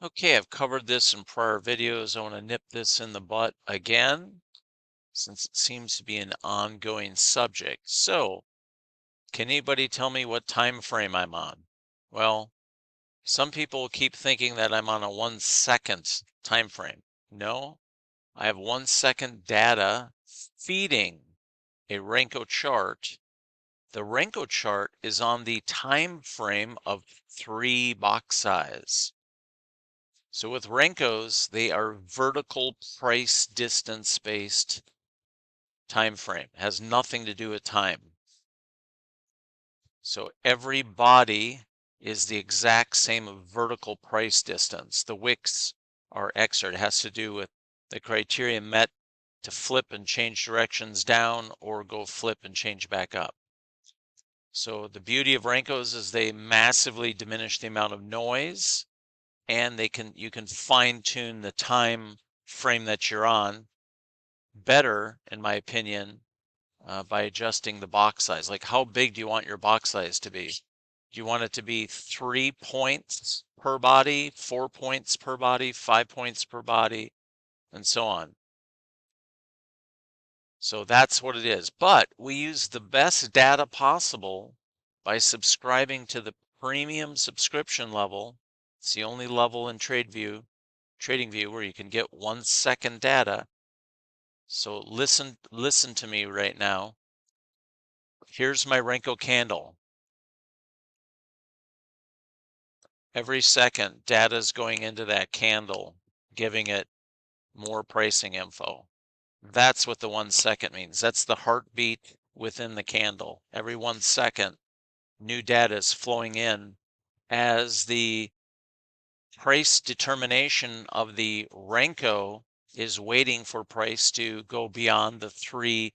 Okay, I've covered this in prior videos. I want to nip this in the butt again, since it seems to be an ongoing subject. So, can anybody tell me what time frame I'm on? Well, some people keep thinking that I'm on a 1 second time frame. No, I have 1 second data feeding a Renko chart. The Renko chart is on the time frame of 3 box size. So with Renkos, they are vertical price distance based time frame. It has nothing to do with time. So every body is the exact same vertical price distance. The wicks are extra. It has to do with the criteria met to flip and change directions down or go flip and change back up. So the beauty of Renkos is they massively diminish the amount of noise, and you can fine tune the time frame that you're on better, in my opinion, by adjusting the box size. Like, how big do you want your box size to be? Do you want it to be 3 points per body, 4 points per body, 5 points per body, and so on? So that's what it is. But we use the best data possible by subscribing to the premium subscription level. It's the only level in TradingView where you can get 1 second data. So listen to me right now. Here's my Renko candle. Every second, data is going into that candle, giving it more pricing info. That's what the 1 second means. That's the heartbeat within the candle. Every 1 second, new data is flowing in as the price determination of the Renko is waiting for price to go beyond the 3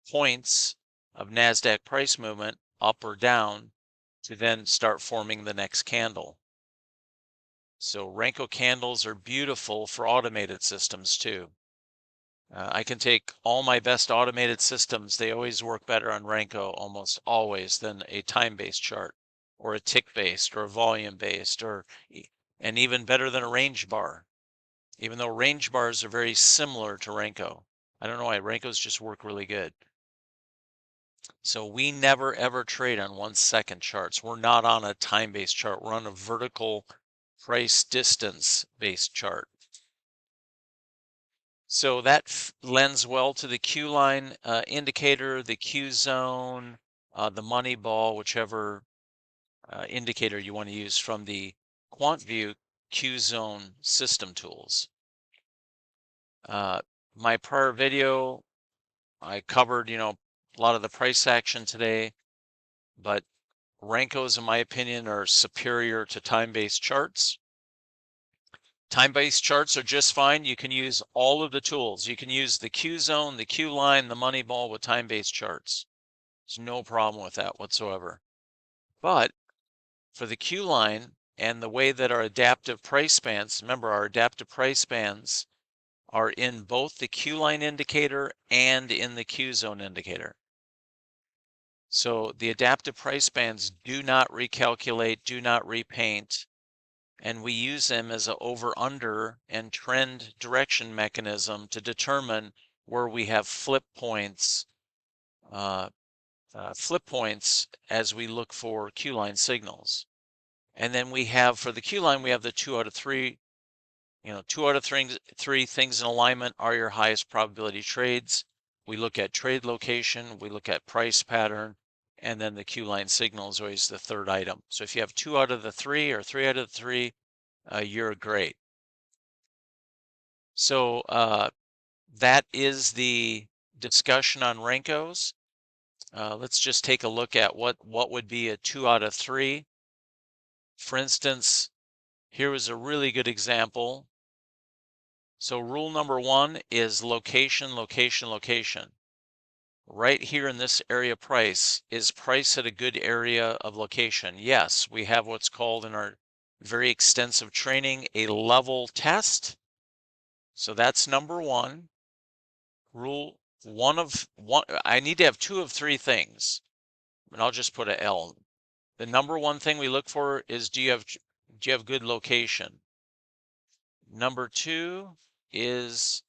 points of NASDAQ price movement, up or down, to then start forming the next candle. So Renko candles are beautiful for automated systems too. I can take all my best automated systems. They always work better on Renko, almost always, than a time-based chart or a tick-based or a volume-based, and even better than a range bar, even though range bars are very similar to Renko. I don't know why, Renkos just work really good. So we never ever trade on 1 second charts. We're not on a time-based chart. We're on a vertical price distance based chart. So that lends well to the Q line indicator, the Q zone, the money ball, whichever indicator you want to use from the QuantVue Q zone system tools. My prior video, I covered, a lot of the price action today, but Renkos, in my opinion, are superior to time-based charts. Time-based charts are just fine. You can use all of the tools. You can use the Q zone, the Q line, the money ball with time-based charts. There's no problem with that whatsoever. But for the Q line and the way that our adaptive price bands, remember our adaptive price bands are in both the Q line indicator and in the Q zone indicator. So the adaptive price bands do not recalculate, do not repaint, and we use them as an over-under and trend direction mechanism to determine where we have flip points as we look for Q line signals. And then we have, for the Q line, we have the 2 out of 3. 2 out of 3 things in alignment are your highest probability trades. We look at trade location, we look at price pattern, and then the Q line signal is always the third item. So if you have 2 out of the 3 or 3 out of the 3, you're great. So that is the discussion on Renkos. Let's just take a look at what would be a 2 out of 3. For instance, here was a really good example. So rule number 1 is location, location, location. Right here in this area price, is price at a good area of location? Yes, we have what's called in our very extensive training a level test. So that's number 1. Rule 1 of 1, I need to have 2 of 3 things, and I'll just put a L. The number 1 thing we look for is do you have good location? Number 2 is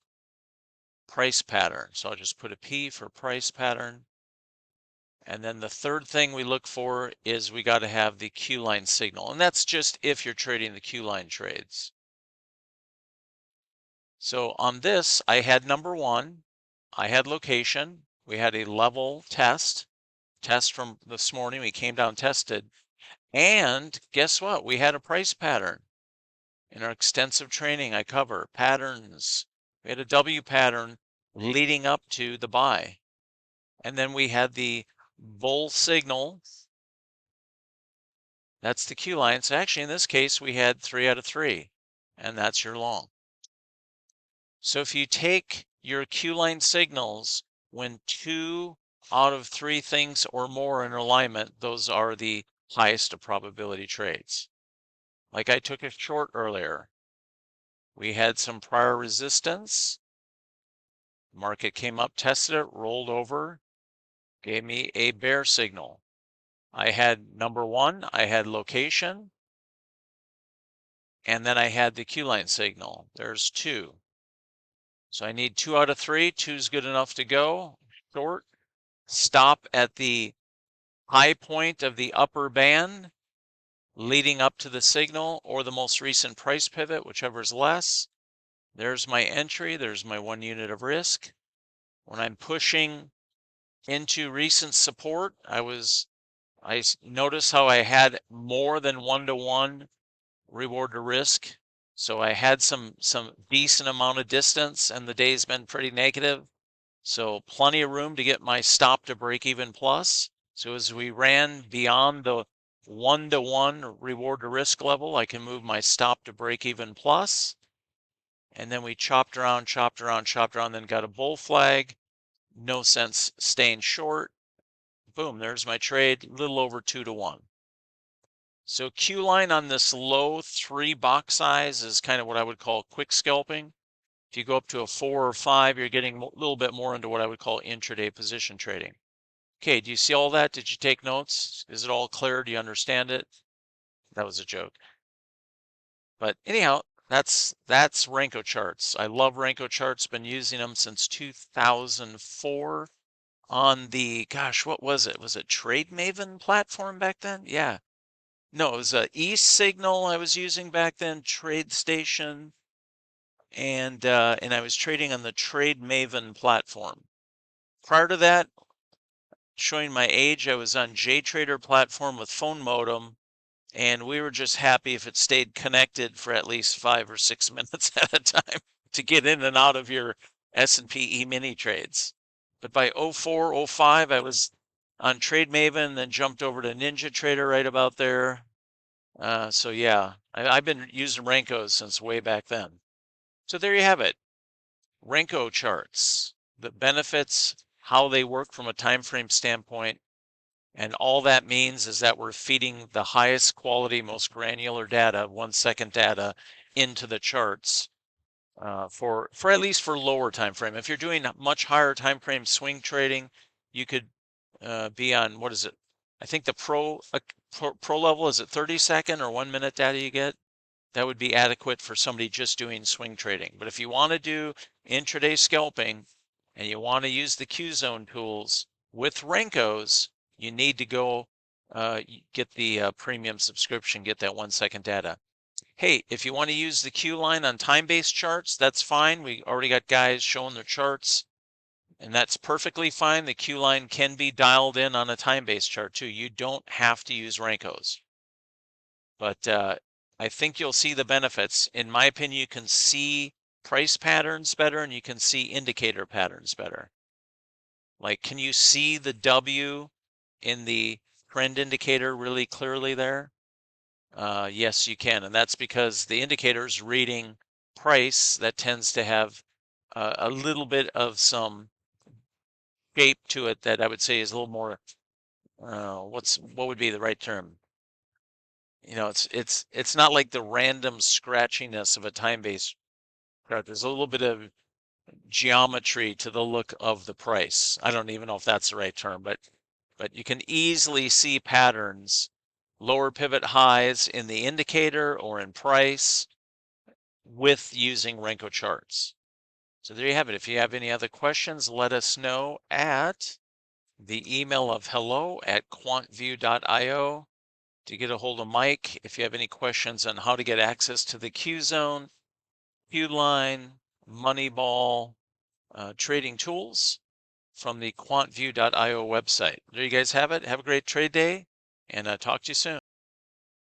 price pattern. So I'll just put a P for price pattern. And then the third thing we look for is we got to have the Q line signal. And that's just if you're trading the Q line trades. So on this, I had number 1, I had location. We had a level test from this morning. We came down, tested. And guess what? We had a price pattern. In our extensive training, I cover patterns. We had a W pattern leading up to the buy. And then we had the bull signal. That's the Q line. So actually, in this case, we had 3 out of 3. And that's your long. So if you take your Q line signals when 2 out of 3 things or more in alignment, those are the highest of probability trades. Like I took a short earlier. We had some prior resistance. Market came up, tested it, rolled over, gave me a bear signal. I had number 1, I had location, and then I had the Q line signal. There's 2. So I need 2 out of 3. 2's good enough to go. Short. Stop at the high point of the upper band leading up to the signal or the most recent price pivot, whichever is less. There's my entry. There's my 1 unit of risk. When I'm pushing into recent support, I noticed how I had more than 1-to-1 reward to risk. So I had some decent amount of distance, and the day's been pretty negative. So plenty of room to get my stop to break even plus. So as we ran beyond the 1-to-1 reward to risk level, I can move my stop to break even plus. And then we chopped around, then got a bull flag. No sense staying short. Boom, there's my trade, a little over 2-to-1. So Q line on this low 3 box size is kind of what I would call quick scalping. If you go up to a 4 or 5, you're getting a little bit more into what I would call intraday position trading. Okay, do you see all that? Did you take notes? Is it all clear? Do you understand it? That was a joke. But anyhow, that's Renko charts. I love Renko charts. Been using them since 2004 on the, gosh, what was it? Was it Trade Maven platform back then? Yeah. No, it was a East Signal I was using back then, Trade Station, and I was trading on the Trade Maven platform. Prior to that, showing my age, I was on JTrader platform with phone modem, and we were just happy if it stayed connected for at least 5 or 6 minutes at a time to get in and out of your S&P E-mini trades. But by 04, 05, I was on Trade Maven, then jumped over to NinjaTrader right about there. So yeah, I've been using Renkos since way back then. So there you have it. Renko charts, the benefits, how they work from a time frame standpoint. And all that means is that we're feeding the highest quality, most granular data, 1-second data, into the charts for at least for lower time frame. If you're doing much higher time frame swing trading, you could be on, what is it? I think the pro level is it 30-second or 1-minute data you get? That would be adequate for somebody just doing swing trading. But if you want to do intraday scalping and you want to use the Q zone tools with Renkos, you need to go get the premium subscription, get that 1-second data. Hey, if you want to use the Q line on time-based charts, that's fine. We already got guys showing their charts, and that's perfectly fine. The Q line can be dialed in on a time-based chart too. You don't have to use Renkos. But I think you'll see the benefits. In my opinion, you can see price patterns better and you can see indicator patterns better. Like, can you see the W in the trend indicator really clearly there? Yes, you can. And that's because the indicator is reading price that tends to have a little bit of some shape to it that I would say is a little more, what would be the right term? You know, it's not like the random scratchiness of a time-based chart. There's a little bit of geometry to the look of the price. I don't even know if that's the right term, but you can easily see patterns, lower pivot highs in the indicator or in price, with using Renko charts. So there you have it. If you have any other questions, let us know at the email of hello@quantvue.io. To get a hold of Mike, if you have any questions on how to get access to the Q Zone, Q Line, Moneyball, trading tools from the QuantVue.io website. There you guys have it. Have a great trade day, and talk to you soon.